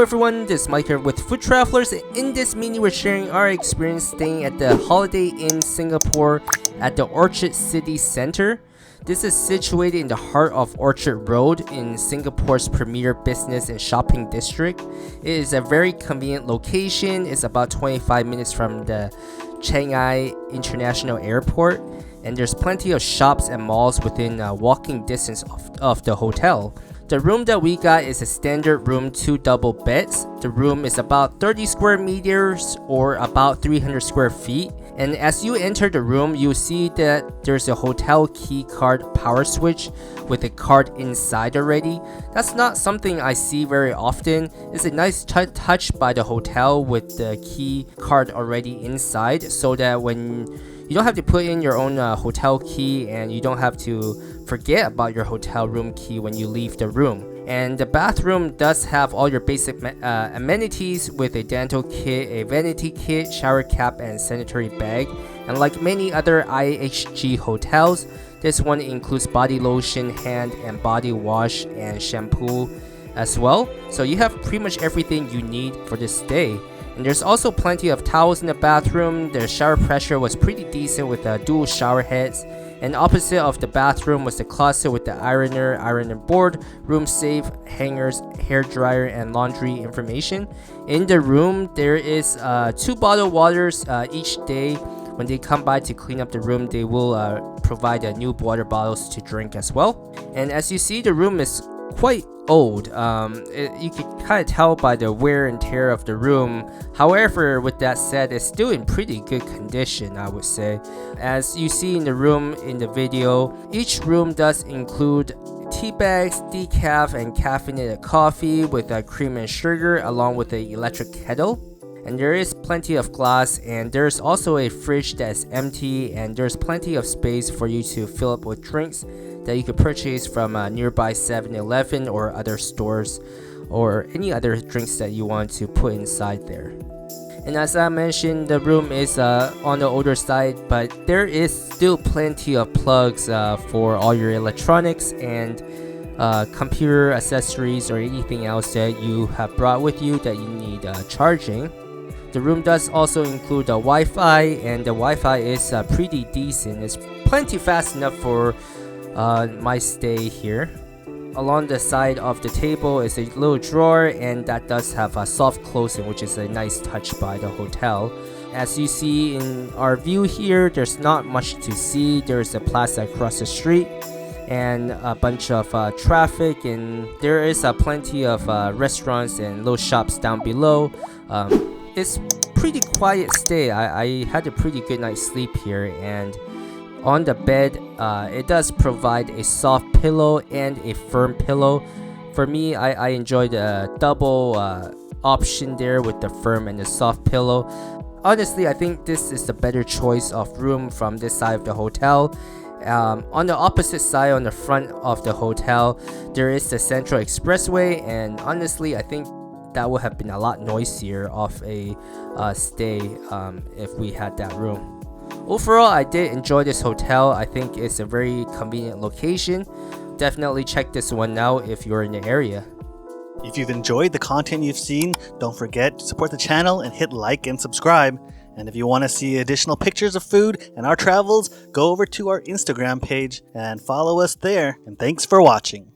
everyone, this is Mike here with Food Travelers. In this mini, we're sharing our experience staying at the Holiday Inn Singapore at the Orchard City Centre. This is situated in the heart of Orchard Road in Singapore's premier business and shopping district. It is a very convenient location. It's about 25 minutes from the Chiang Mai International Airport, and there's plenty of shops and malls within walking distance of the hotel. The room that we got is a standard room, 2 double beds. The room is about 30 square meters or about 300 square feet. And as you enter the room, you see that there's a hotel key card power switch with a card inside already. That's not something I see very often. It's a nice touch by the hotel with the key card already inside, so that when you don't have to put in your own hotel key and you don't have to forget about your hotel room key when you leave the room. And the bathroom does have all your basic amenities with a dental kit, a vanity kit, shower cap, and sanitary bag. And like many other IHG hotels, this one includes body lotion, hand and body wash, and shampoo as well. So you have pretty much everything you need for this stay. And there's also plenty of towels in the bathroom. The shower pressure was pretty decent with dual shower heads. And opposite of the bathroom was the closet with the ironer board, room safe, hangers, hair dryer, and laundry information. In the room, there is 2 bottled waters each day. When they come by to clean up the room, they will provide new water bottles to drink as well. And as you see, the room is quite old. You can kind of tell by the wear and tear of the room. However, with that said, it's still in pretty good condition, I would say. As you see in the room in the video, each room does include tea bags, decaf, and caffeinated coffee with cream and sugar, along with an electric kettle. And there is plenty of glass, and there's also a fridge that's empty, and there's plenty of space for you to fill up with drinks that you could purchase from a nearby 7-Eleven or other stores, or any other drinks that you want to put inside there. And as I mentioned, the room is on the older side, but there is still plenty of plugs for all your electronics and computer accessories or anything else that you have brought with you that you need charging. The room does also include a Wi-Fi, and the Wi-Fi is pretty decent. It's plenty fast enough for my stay here. Along the side of the table is a little drawer, and that does have a soft closing, which is a nice touch by the hotel. As you see in our view here, there's not much to see. There's a plaza across the street and a bunch of traffic, and there is plenty of restaurants and little shops down below. It's pretty quiet stay. I had a pretty good night's sleep here, and on the bed, it does provide a soft pillow and a firm pillow. For me, I enjoy the double option there with the firm and the soft pillow. Honestly, I think this is the better choice of room from this side of the hotel. On the opposite side, on the front of the hotel, there is the Central Expressway, and honestly, I think that would have been a lot noisier of a stay if we had that room. Overall, I did enjoy this hotel. I think it's a very convenient location. Definitely check this one out if you're in the area. If you've enjoyed the content you've seen, don't forget to support the channel and hit like and subscribe. And if you want to see additional pictures of food and our travels, go over to our Instagram page and follow us there. And thanks for watching.